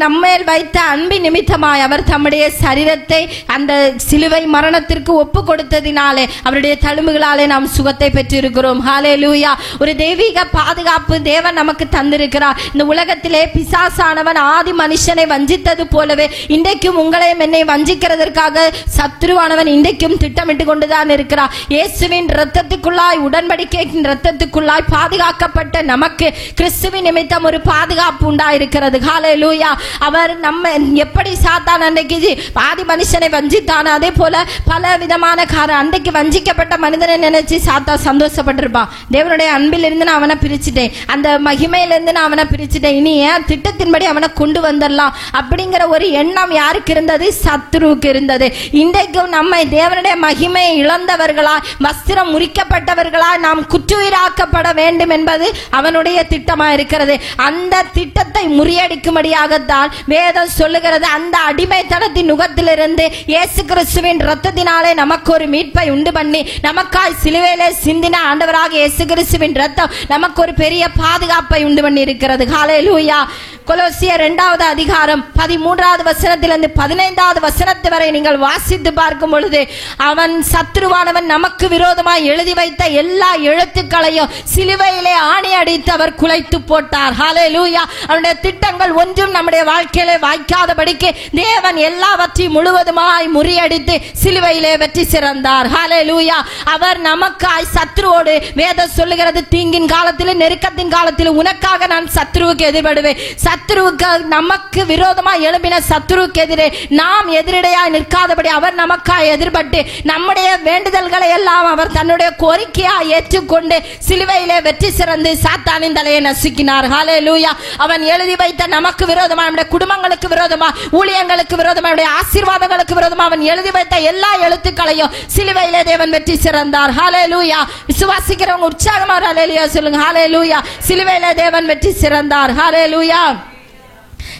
Speaker 1: நம்மேல் வைத்த அன்பின் நிமித்தமாய் அவர் தம்முடைய சரீரத்தை அந்த சிலுவை மரணத்திற்கு ஒப்பு கொடுத்ததினாலே அவருடைய தழும்புகளாலே நாம் சுகத்தை பெற்றிருக்கிறோம். ஹல்லேலூயா. ஒரு தெய்வீக பாதுகாப்பு தேவன் நமக்கு தந்திருக்கிறார். இந்த உலகத்திலே பிசாசானவன் ஆதி மனுஷனை வஞ்சித்தது போலவே இன்றைக்கும் உங்களையும் என்னை வஞ்சிக்கிறதற்காக சத்ருவானவன் இன்றைக்கும் திட்டமிட்டு கொண்டுதான் இருக்கிறார். இயேசுவின் இரத்தத்துக்குள்ளாய் உடன்படிக்கையின் இரத்தத்துக்குள்ளாய் பாதுகாக்கப்பட்ட நமக்கு கிறிஸ்துவின் நிமித்தம் ஒரு பாதுகாப்பு உண்டாயிருக்கிறது. ஹல்லேலூயா. அவர் நம்ம எப்படி சாத்தான் அன்றைக்கு ஆதி மனுஷனை வஞ்சித்தானோ அதே போல பல விதமான அன்றைக்கு வஞ்சிக்கப்பட்ட மனிதனை நினைச்சு சாத்தான் சந்தோஷப்பட்டிருப்பான். தேவனுடைய அன்பில் இருந்து நான் அவனை பிரிச்சுட்டேன், அந்த மகிமையிலிருந்து நான் அவனை பிரிச்சுட்டேன், இனி ஏன் திட்டத்தின்படி அவனை கொண்டு வந்துடலாம் அப்படிங்கிற ஒரு எண்ணம் யாருக்கு இருந்தது? சத்ருவுக்கு இருந்தது. இன்றைக்கும் நம்மை தேவனுடைய மகிமை இழந்தவர்களாய் வஸ்திரம் முறிக்கப்பட்டவர்களாய் நாம் குற்றுயிராக்கப்பட வேண்டும் என்பது அவனுடைய திட்டமாக இருக்கிறது. அந்த திட்டத்தை முறியடிக்கும்படியாகத்தான் வேதம் சொல்லுகிறது, அந்த அடிமைத்தனத்தின் நுகத்திலிருந்து இயேசு கிறிஸ்துவின் இரத்தத்தினாலே நமக்கு ஒரு மீட்பை உண்டு பண்ணி நமக்காய் சிலுவையிலே சிந்தின ஆண்டவராக இயேசு கிறிஸ்துவின் இரத்தம் நமக்கு ஒரு பெரிய பாதுகாப்பை உண்டு பண்ணி இருக்கிறது. ஹல்லேலூயா. கொலோசியர் 2வது அதிகாரம் 13வது வசனத்திலிருந்து 15வது வசனத்து வரை நீங்கள் வாசித்து பார்க்கும் பொழுது அவன் சத்ருவானவன் நமக்கு விரோதமாய் எழுதி வைத்த எல்லா எழுத்துக்களையும் சிலுவையிலே ஆணி அடித்து அவர் குலைத்து போட்டார். ஹல்லேலூயா. அவருடைய திட்டங்கள் ஒன்றும் நம்முடைய வாழ்க்கையிலே வாய்க்காதபடிக்கு தேவன் எல்லாவற்றையும் முழுவதுமாய் முறியடித்து சிலுவையிலே வெற்றி சிறந்தார். ஹல்லேலூயா. அவர் நமக்காய் சத்ருவோடு வேதம் சொல்லுகிறது, தீங்கின் காலத்திலும் நெருக்கத்தின் காலத்திலும் உனக்காக நான் சத்ருவுக்கு எதிர்படுவேன். சத்ருவுக்கு நமக்கு விரோதமாய் எழும்பின சத்ருவுக்கு எதிரே நாம் எதிரடையாய் நிற்காதபடி அவர் நமக்காய் எதிர்பட்டு நம்முடைய வேண்டுதல்களை எல்லாம் அவர் தன்னுடைய கோரிக்கையாய் ஏற்றுக்கொண்டு சிலுவையிலே வெற்றி சிறந்து சாத்தானின் தலையை நசுக்கினார். ஹல்லேலூயா. அவன் எழுதி வைத்த நமக்கு விரோதமா, நம்முடைய குடும்பங்களுக்கு விரோதமா, ஊழியங்களுக்கு விரோதமா, நம்முடைய ஆசீர்வாதங்களுக்கு விரோதமா அவன் எழுதி வைத்த எல்லா எழுத்துக்களையும் சிலுவையிலே தேவன் வெற்றி சிறந்தார். ஹல்லேலூயா. விசுவாசிக்கிறவங்க உற்சாகமா ஹல்லேலூயா சொல்லுங்க. ஹல்லேலூயா. சிலுவையிலே தேவன் வெற்றி சிறந்தார். ஹல்லேலூயா.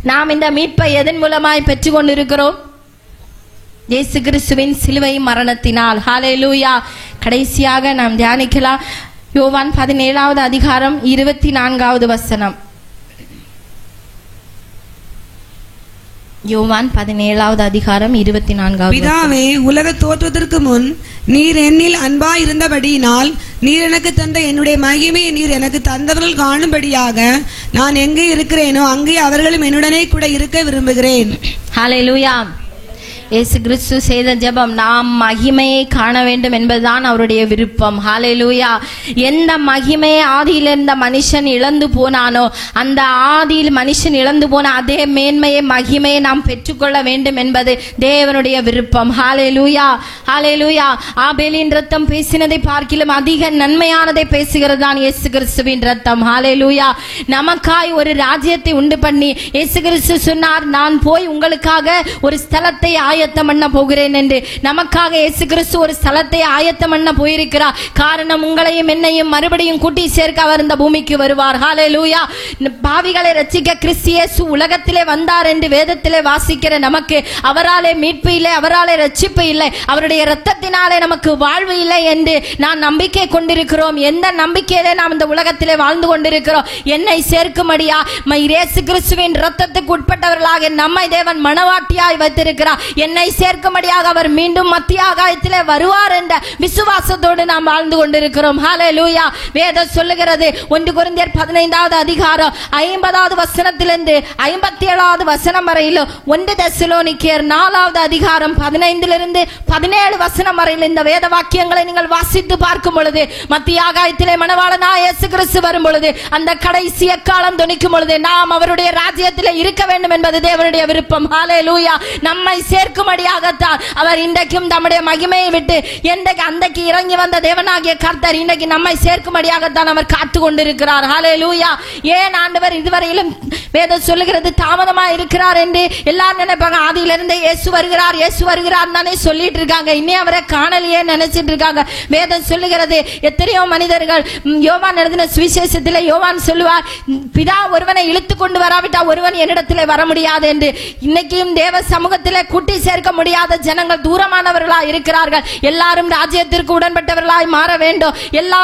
Speaker 1: நாம் இந்த மீட்பை எதன் மூலமாய் பெற்றுக் கொண்டிருக்கிறோம்? இயேசு கிறிஸ்துவின் சிலுவை மரணத்தினால். ஹல்லேலூயா. கடைசியாக நாம் தியானிக்கலாம் யோவான் 17வது அதிகாரம் 24வது வசனம். யோவான் 17வது அதிகாரம் 24வது.
Speaker 2: பிதாவே, உலக தோற்றத்திற்கு முன் நீர் என்னில் அன்பாய் இருந்தபடியினால் நீர் எனக்கு தந்த என்னுடைய மகிமையை நீர் எனக்கு தந்தவர்கள் காணும்படியாக நான் எங்கே இருக்கிறேனோ அங்கே அவர்களும் என்னுடனே கூட இருக்க விரும்புகிறேன்.
Speaker 1: ஹல்லேலூயா. இயேசு கிறிஸ்து செய்த ஜெபம் நாம் மகிமையை காண வேண்டும் என்பதுதான் அவருடைய விருப்பம். ஹல்லேலூயா. எந்த மகிமையை ஆதியில் இருந்த மனுஷன் இழந்து போனானோ அந்த ஆதியில் மனுஷன் இழந்து போன அதே மேன்மையை மகிமையை நாம் பெற்றுக்கொள்ள வேண்டும் என்பது தேவனுடைய விருப்பம். ஹல்லேலூயா. ஹல்லேலூயா. ஆபேலின் ரத்தம் பேசினதை பார்க்கிலும் அதிக நன்மையானதை பேசுகிறது தான் இயேசு கிறிஸ்துவின் ரத்தம். ஹல்லேலூயா. நமக்காய் ஒரு ராஜ்யத்தை உண்டு பண்ணி இயேசு கிறிஸ்து சொன்னார், நான் போய் உங்களுக்காக ஒரு ஸ்தலத்தை ஆயத்தம் பண்ண போகிறேன் என்று. நமக்காக இயேசு கிறிஸ்து ஒரு ஸ்தலத்தை ஆயத்தம் பண்ண போயிருக்கிறார். காரணம் உங்களையும் என்னையும் மறுபடியும் கூட்டி சேர்க்க அவர் இந்த பூமிக்கு வருவார். ஹல்லேலூயா. பாவிகளை ரட்சிக்க கிறிஸ்து இயேசு உலகத்திலே வந்தார் என்று வேதத்திலே வாசிக்கிற நமக்கு அவராலே மீட்பு இல்லை, அவராலே ரட்சிப்பு இல்லை, அவருடைய இரத்தத்தினாலே நமக்கு வாழ்வு இல்லை என்று நான் நம்பிக்கை கொண்டிருக்கிறோம். எந்த நம்பிக்கையிலே நாம் இந்த உலகத்திலே வாழ்ந்து கொண்டிருக்கிறோம்? என்னை சேர்க்கும்படியா இயேசு கிறிஸ்துவின் இரத்தத்துக்கு உட்பட்டவர்களாக நம்மை தேவன் மனவாட்டியாய் வைத்திருக்கிறார். என்னை சேர்க்கும்படியாக அவர் மீண்டும் மத்திய ஆகாயத்திலே வருவார் என்ற விசுவாசத்தோடு நாம் வாழ்ந்து கொண்டிருக்கிறோம். ஹல்லேலூயா. வேதம் சொல்லுகிறது 1 கொரிந்தியர் 15வது அதிகாரம் 50வது வசனத்திலிருந்து 57வது வசனம் வரையிலும் 1 தெசலோனிக்கேயர் 4வது அதிகாரம் 15லிருந்து 17 வசனம் வரையில் இந்த வேத வாக்கியங்களை நீங்கள் வாசித்து பார்க்கும் பொழுது மத்திய ஆகாயத்திலே மணவாளனாய் இயேசு கிறிஸ்து வரும் பொழுது அந்த கடைசி எக்காலம் துணிக்கும் பொழுது நாம் அவருடைய ராஜ்யத்திலே இருக்க வேண்டும் என்பது தேவனுடைய விருப்பம். ஹல்லேலூயா. நம்மை சேர்க்கும் சேர்க்கும்படியாகத்தான் அவர் இன்றைக்கும் நம்முடைய மகிமையை விட்டு இன்றைக்கு அன்றைக்கு இறங்கி வந்த தேவனாகிய கர்த்தர் இன்றைக்கு நம்மை சேர்க்கும்படியாகத்தான் அவர் காத்து கொண்டிருக்கிறார். ஹல்லேலூயா. ஏன் ஆண்டவர் இதுவரையிலும் வேதம் சொல்லுகிறது தாமதமா இருக்கிறார் என்று எல்லாரும் நினைப்பாங்க. ஆதியிலிருந்து இயேசு வருகிறார் இயேசு வருகிறார் தானே சொல்லிட்டு இருக்காங்க. இன்னும் அவரை காணலையே நினைச்சிட்டு இருக்காங்க. வேதம் சொல்லுகிறது எத்தனையோ மனிதர்கள் யோவான் எழுதின சுவிசேஷத்தில் யோவான் சொல்லுவார், பிதா ஒருவனை இழுத்து கொண்டு வராவிட்டா ஒருவன் என்னிடத்திலே வர முடியாது என்று. இன்னைக்கும் தேவ சமூகத்திலே கூட்டி சேர்க்க முடியாத ஜனங்கள் தூரமானவர்களாய் இருக்கிறார்கள். எல்லாரும் ராஜ்யத்திற்கு உடன்பட்டவர்களாய் மாற வேண்டும். எல்லா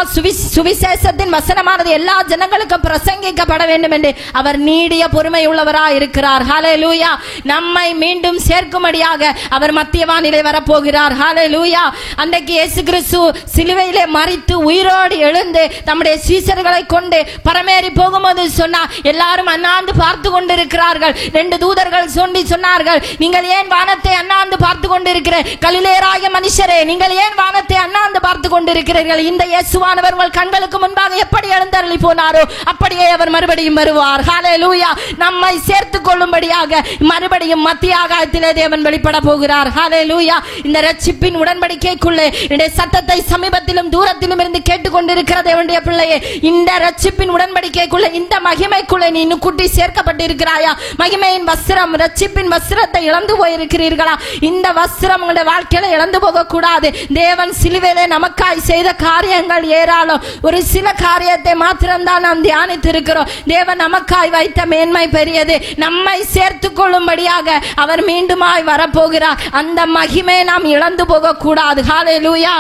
Speaker 1: சுவிசேஷத்தின் வசனமானது எல்லா ஜனங்களுக்கும் பிரசங்கிக்கப்பட வேண்டும் என்று அவர் நீடிய பொறுமை உள்ளவராய் இருக்கிறார். ஹல்லேலூயா. நம்மை மீண்டும் சேர்க்கும்படியாக அவர் மத்தியவானிலே வரப்போகிறார். ஹல்லேலூயா. அன்றைக்கு இயேசு கிறிஸ்து சிலுவையிலே மரித்து உயிரோடு எழுந்து நம்முடைய சீசர்களை கொண்டு பரமேறி போகும்போது சொன்னார், எல்லாரும் அண்ணாந்து பார்த்து கொண்டிருக்கிறார்கள். 2 தூதர்கள் சொல்லி சொன்னார்கள், நீங்கள் ஏன் வானத்தை அண்ணாந்து பார்த்து கொண்டிருக்கிறீர்கள்? கலிலேயராகிய மனுஷரே, நீங்கள் ஏன் வானத்தை அண்ணாந்து பார்த்து கொண்டிருக்கிறீர்கள்? இந்த இயேசுவானவர் உங்கள் கண்களுக்கு முன்பாக எப்படி எழுந்தருளி போனாரோ அப்படியே அவர் மறுபடியும் வருவார். ஹல்லேலூயா. நம்மை சேர்த்துக் கொள்ளும்படியாக மறுபடியும் மத்திய ஆகாயத்திலே தேவன் வெளிப்பட போகிறார். ஹல்லேலூயா. இந்த ரட்சிப்பின் உடன்படிக்கைக்குள்ளே இந்த சத்தத்தை சமீபத்திலும் தூரத்திலும் இருந்து கேட்டுக்கொண்டிருக்கிற தேவனுடைய பிள்ளையே, இந்த ரட்சிப்பின் உடன்படிக்கைக்குள்ளே இந்த மகிமைக்குள்ளே நீ இன்னும் கூட்டி சேர்க்கப்பட்டிருக்கிறாயா? மகிமையின் வஸ்திரம் ரட்சிப்பின் வஸ்திரத்தை இழந்து போயிருக்கிறீர்களா? இந்த வஸ்திரம் உங்களுடைய வாழ்க்கையில இழந்து போக கூடாது. தேவன் சிலுவையிலே நமக்காய் செய்த காரியங்கள் ஏராளம். ஒரு சில காரியத்தை மாத்திரம்தான் நாம் தியானித்து இருக்கிறோம். தேவன் நமக்காய் வைத்த மேன்மை பெரியது. நம்மை சேர்த்துக் கொள்ளும்படியாக அவர் மீண்டுமாய் வரப்போகிறார். அந்த மகிமை நாம் இழந்து போக கூடாது. ஹல்லேலூயா.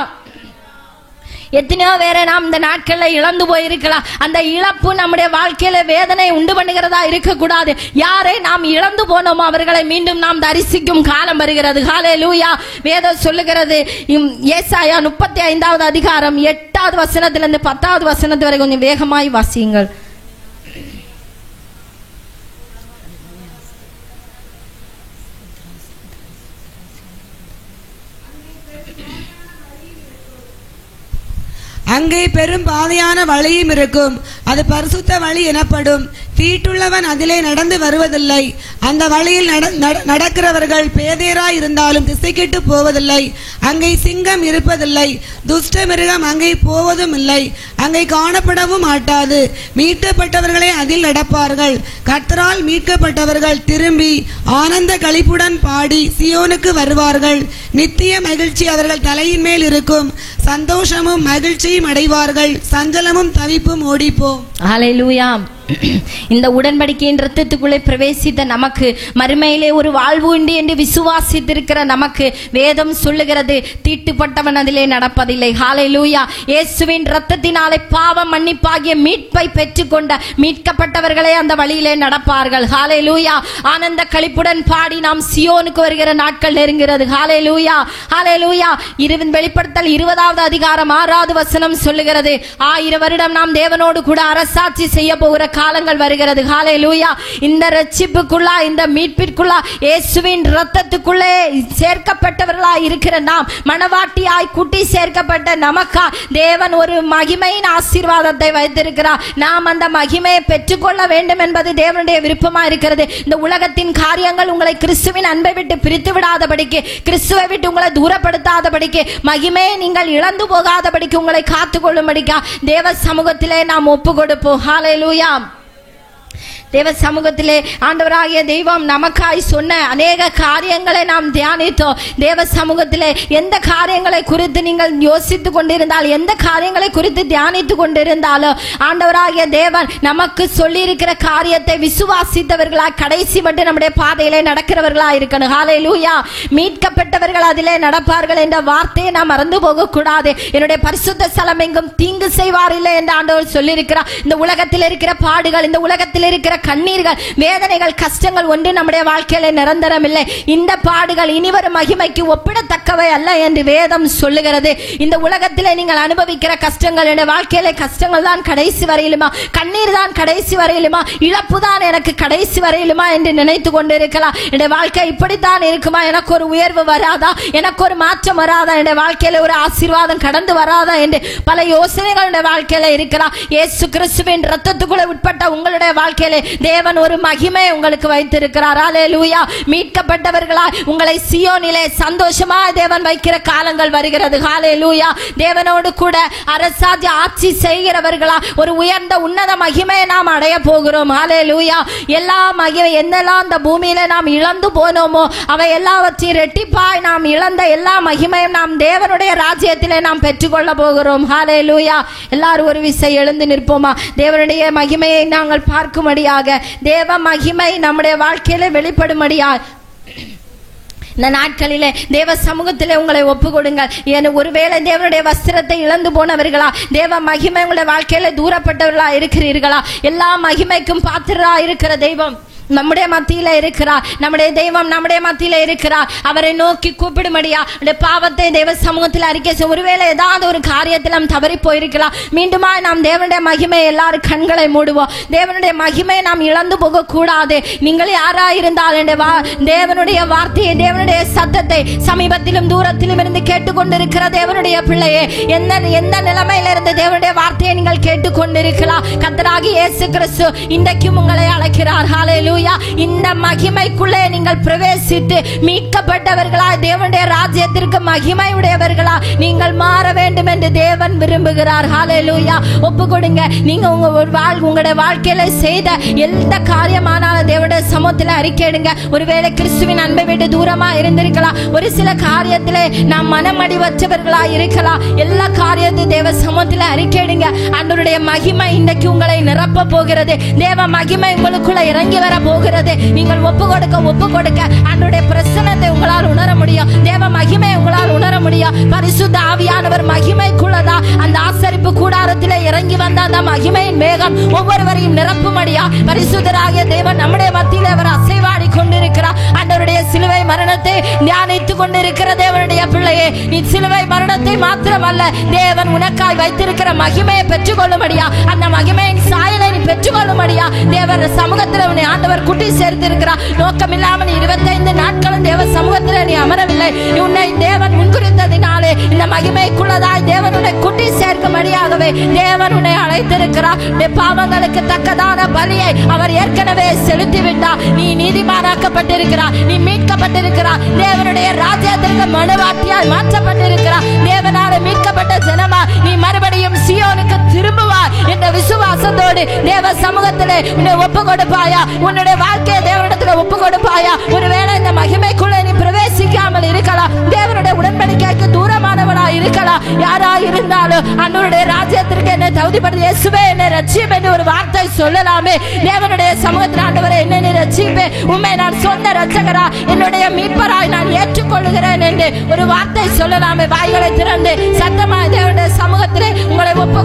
Speaker 1: எத்தனையோ பேரை நாம் இந்த நாட்களில் இழந்து போயிருக்கலாம். அந்த இழப்பு நம்முடைய வாழ்க்கையில வேதனை உண்டு பண்ணுகிறதா இருக்கக்கூடாது. யாரை நாம் இழந்து போனோமோ அவர்களை மீண்டும் நாம் தரிசிக்கும் காலம் வருகிறது. ஹல்லேலூயா. வேதம் சொல்லுகிறது, ஏசாயா 35வது அதிகாரம் 8வது வசனத்திலிருந்து 10வது வசனத்து வரை கொஞ்சம் வேகமாய் வாசியுங்கள்.
Speaker 2: அங்கே பெரும் பாதையான வழியும் இருக்கும். அது பரிசுத்த வழி எனப்படும். தீட்டுள்ளவன் அதிலே நடந்து வருவதில்லை. அந்த வழியில் நடக்கிறவர்கள் பேதையராய் இருந்தாலும் திசை கெட்டு போவதில்லை. அங்கே சிங்கம் இருப்பதில்லை, துஷ்ட மிருகம் அங்கே போவதும் இல்லை, அங்கே காணப்படவும் மாட்டாது. மீட்கப்பட்டவர்களே அதில் நடப்பார்கள். கர்த்தரால் மீட்கப்பட்டவர்கள் திரும்பி ஆனந்த களிப்புடன் பாடி சியோனுக்கு வருவார்கள். நித்திய மகிழ்ச்சி அவர்கள் தலையின் மேல் இருக்கும். சந்தோஷமும் மகிழ்ச்சியும் அடைவார்கள். சஞ்சலமும் தவிப்பும் ஓடிப்போம்.
Speaker 1: ஹல்லேலூயா. இந்த உடன்படிக்கையின் இரத்தத்துக்குள்ளே பிரவேசித்த நமக்கு மறுமையிலே ஒரு வாழ்வு உண்டு என்று விசுவாசித்திருக்கிற நமக்கு வேதம் சொல்லுகிறது, தீட்டுப்பட்டவன் அதிலே நடப்பதில்லை. ஹல்லேலூயா. இயேசுவின் இரத்தத்தினாலே பாவம் மன்னிப்பாகிய மீட்பை பெற்றுக்கொண்ட மீட்கப்பட்டவர்களே அந்த வழியிலே நடப்பார்கள். ஹல்லேலூயா. ஆனந்த களிப்புடன் பாடி நாம் சியோனுக்கு வருகிற நாட்கள் நெருங்கிறது. ஹல்லேலூயா. ஹல்லேலூயா. வெளிப்படுத்தல் 20வது அதிகாரம் 6வது வசனம் சொல்லுகிறது, 1000 வருடம் நாம் தேவனோடு கூட அரசாட்சி செய்ய போகிற காலங்கள் வருகிறது. ஹல்லேலூயா. இந்த ரட்சிப்புக்குள்ளா, இந்த மீட்பிற்குள்ளா, இயேசுவின் இரத்தத்துக்குள்ளே சேர்க்கப்பட்டவர்களாய் இருக்கிற நாம், மனவாட்டியாய் கூட்டி சேர்க்கப்பட்ட நமக்கா தேவன் ஒரு மகிமையின் ஆசீர்வாதத்தை வைத்திருக்கிறார். நாம் அந்த மகிமையை பெற்றுக்கொள்ள வேண்டும் என்பது தேவனுடைய விருப்பமா இருக்கிறது. இந்த உலகத்தின் காரியங்கள் உங்களை கிறிஸ்துவின் அன்பை விட்டு பிரித்து விடாதபடிக்கு, கிறிஸ்துவை விட்டு உங்களை தூரப்படுத்தாதபடிக்கு, மகிமையை நீங்கள் இழந்து போகாதபடிக்கு உங்களை காத்துக்கொள்ளும்படிக்கா தேவ சமூகத்திலே நாம் ஒப்பு கொடுப்போம். ஹல்லேலூயா. தேவ சமூகத்திலே ஆண்டவராகிய தெய்வம் நமக்காய் சொன்ன அநேக காரியங்களை நாம் தியானித்தோம். தேவ சமூகத்திலே எந்த காரியங்களை குறித்து நீங்கள் யோசித்துக் கொண்டிருந்தால், எந்த காரியங்களை குறித்து தியானித்துக் கொண்டிருந்தாலும் ஆண்டவராகிய தேவன் நமக்கு சொல்லி இருக்கிற காரியத்தை விசுவாசித்தவர்களா கடைசி மட்டும் நம்முடைய பாதையிலே நடக்கிறவர்களா இருக்கணும். ஹல்லேலூயா. மீட்கப்பட்டவர்கள் அதிலே நடப்பார்கள் என்ற வார்த்தையை நாம் மறந்து போக கூடாது. என்னுடைய பரிசுத்த ஸ்தலம் எங்கும் தீங்கு செய்வார் இல்லை என்று ஆண்டவர் சொல்லியிருக்கிறார். இந்த உலகத்தில் இருக்கிற பாடுகள், இந்த உலகத்தில் இருக்கிற கண்ணீர்கள், வேதனைகள், கஷ்டங்கள் ஒன்று நம்முடைய வாழ்க்கையில நிரந்தரம் இல்லை. இந்த பாடுகள் இனிவரும் மகிமைக்கு ஒப்பிடத்தக்கவை அல்ல என்று வேதம் சொல்லுகிறது. இந்த உலகத்திலே நீங்கள் அனுபவிக்கிற கஷ்டங்கள், என் வாழ்க்கையில கஷ்டங்கள் தான் கடைசி வரையிலுமா, கண்ணீர் தான் கடைசி வரையிலுமா, இழப்பு தான் எனக்கு கடைசி வரையிலுமா என்று நினைத்து கொண்டிருக்கலாம். என் வாழ்க்கை இப்படித்தான் இருக்குமா, எனக்கு ஒரு உயர்வு வராதா, எனக்கு ஒரு மாற்றம் வராதா, என் வாழ்க்கையில ஒரு ஆசீர்வாதம் கடந்து வராதா என்று பல யோசனைகள் வாழ்க்கையில இருக்கலாம். இயேசு கிறிஸ்துவின் இரத்தத்துக்குள்ள உட்பட்ட உங்களுடைய வாழ்க்கையில தேவன் ஒரு மகிமை உங்களுக்கு வைத்திருக்கிறார். ஹல்லேலூயா. மீட்கப்பட்டவர்களாய் உங்களை சியோனிலே சந்தோஷமா தேவன் வைக்கிற காலங்கள் வருகிறது. ஹல்லேலூயா. தேவனோடு கூட அரசாட்சி ஆட்சி செய்கிறவர்களா ஒரு உயர்ந்த உன்னத மகிமையை நாம் அடைய போகிறோம். ஹல்லேலூயா. எல்லா மகிமை என்னெல்லாம் இந்த பூமியில நாம் இழந்து போனோமோ அவை எல்லாவற்றையும் ரெட்டிப்பாய் நாம் இழந்த எல்லா மகிமையும் நாம் தேவனுடைய ராஜ்யத்திலே நாம் பெற்றுக்கொள்ள போகிறோம். ஹல்லேலூயா. எல்லாரும் ஒரு விசை எழுந்து நிற்போமா? தேவனுடைய மகிமையை நாங்கள் பார்க்கும்படியாக, தேவ மகிமை நம்முடைய வாழ்க்கையில வெளிப்படும்படியா இந்த நாட்களிலே தேவ சமூகத்திலே உங்களை ஒப்பு கொடுங்கள். ஒருவேளை தேவனுடைய வஸ்திரத்தை இழந்து போனவர்களா, தேவ மகிமை உங்களுடைய வாழ்க்கையில தூரப்பட்டவர்களா இருக்கிறீர்களா? எல்லா மகிமைக்கும் பாத்திரரா இருக்கிற தெய்வம் நம்முடைய மத்தியில இருக்கிறார். நம்முடைய தெய்வம் நம்முடைய மத்தியில இருக்கிறார். அவரை நோக்கி கூப்பிடும்படியா பாவத்தை தேவ சமூகத்தில் அறிக்கை. ஒருவேளை ஏதாவது ஒரு காரியத்தில் நாம் தவறி போயிருக்கலாம். மீண்டுமா நாம் தேவனுடைய மகிமை எல்லாரும் கண்களை மூடுவோம். தேவனுடைய மகிமை நாம் இழந்து போக கூடாது. நீங்கள் யாரா இருந்தால் தேவனுடைய வார்த்தையை, தேவனுடைய சத்தத்தை சமீபத்திலும் தூரத்திலும் இருந்து கேட்டுக்கொண்டிருக்கிற தேவனுடைய பிள்ளையே, எந்த நிலைமையில இருந்து தேவனுடைய வார்த்தையை நீங்கள் கேட்டுக்கொண்டிருக்கலாம். கர்த்தராகிய இயேசு கிறிஸ்து இன்றைக்கும் உங்களை அழைக்கிறார். ஹல்லேலூயா. இந்த மகிமைக்குள்ளே நீங்கள் பிரவேசித்து மீட்கப்பட்டவர்களா, தேவனுடைய ராஜ்யத்திற்கு மகிமை உடையவர்களா நீங்கள் மாற வேண்டும் என்று தேவன் விரும்புகிறார். ஹல்லேலூயா. ஒப்பு கொடுங்க. நீங்க உங்களுடைய வாழ்க்கையில செய்த எந்த காரியமானாலும் தேவனுடைய சமூகத்தில் அறிக்கையிடுங்க. ஒருவேளை கிறிஸ்துவின் அன்பை விட்டு தூரமா இருந்திருக்கலாம். ஒரு சில காரியத்திலே நாம் மனமடி வச்சவர்களா இருக்கலாம். எல்லா காரியத்தையும் தேவ சமூகத்தில் அறிக்கையிடுங்க. ஆண்டவருடைய மகிமை இன்றைக்கு உங்களை நிரப்ப போகிறது. தேவ மகிமை உங்களுக்குள்ள இறங்கி வர போகிறது. நீங்கள் ஒப்பு கொடுக்க ஆண்டவருடைய பிரசன்னத்தை உங்களால் உணர முடியும். தேவ மகிமை உங்களால் உணர முடியும். பரிசுத்த ஆவியானவர் மகிமைக்குள்ளதா அந்த ஆசரிப்பு கூடாரத்திலே இறங்கி வந்த அந்த மகிமையின் மேகம் ஒவ்வொருவரையும் நிரப்பும்படியா பரிசுத்தராகிய தேவன் நம்முடைய மத்தியிலே அவர் அசைவாடி கொண்டிருக்கிறார். ஆண்டவருடைய சிலுவை மரணத்தை தியானித்துக் கொண்டிருக்கிற தேவனுடைய பிள்ளையே, நீ சிலுவை மரணத்தை மாத்திரமல்ல, தேவன் உனக்காய் வைத்திருக்கிற மகிமையை பெற்றுக்கொள்ளும்படியா, அந்த மகிமையின் சாயலை நீ பெற்றுக்கொள்ளும்படியா தேவன் சமூகத்தில் உன்னை ஆண்டவர் கூட்டி சேர்த்திருக்கிறார். நோக்கமில்லாமல் 25 நாட்களும் தேவ சமூகத்தில் நீ அமரவில்லை. உன்னை தேவன் முன்குறித்ததினாலே இந்த மகிமைக்குள்ளதாய் தேவனுடைய கூட்டி சேர்க்கும்படியாகவே தேவன் உன்னை அழைத்திருக்கிறார். பாவங்களுக்கு தக்கதான பலியை அவர் ஏற்கனவே செலுத்திவிட்டார். நீ நீதிமானாக்கப்பட்டிருக்கிறார். நீ மீட்கப்பட்டிருக்கிறார். தேவனுடைய ராஜ்யத்திற்கு மனுவாட்டியால் மாற்றப்பட்டிருக்கிறார். தேவனால மீட்கப்பட்ட ஜனமா நீ மறுபடியும் சியோனுக்கு திரும்புவார் என்ற விசுவாசத்தோடு தேவ சமூகத்திலே உன்னை ஒப்பு கொடுப்பாயா? உன்னுடைய வாழ்க்கையை தேவனிடத்தில் ஒப்பு கொடுப்பாயா? ஒருவேளை இந்த மகிமைக்குள்ளே நீ பிரவேசிக்காமல் இருக்கலாம். தேவனுடைய உடன்படிக்கைக்கு தூரமானவளா இருக்கலாம். யாரா இருந்தாலும் அன்னுடைய ராஜ்யத்திற்கு என்னை தகுதிப்படுத்தி இயேசுவே என்னை ரட்சியும் என்று ஒரு வார்த்தை சொல்லலாமே. தேவனுடைய சமூகத்தில் ஆண்டவரே என்னை நீ ரட்சிப்பே, உண்மை நான் சொந்த ரட்சகரா, என்னுடைய மீட்பராய் நான் ஏற்றுக்கொள்கிறேன் என்று ஒரு வார்த்தை சொல்லலாமே. வாய்களை திறந்து சத்தமாய் தேவனுடைய சமூகத்திலே உங்களை ஒப்பு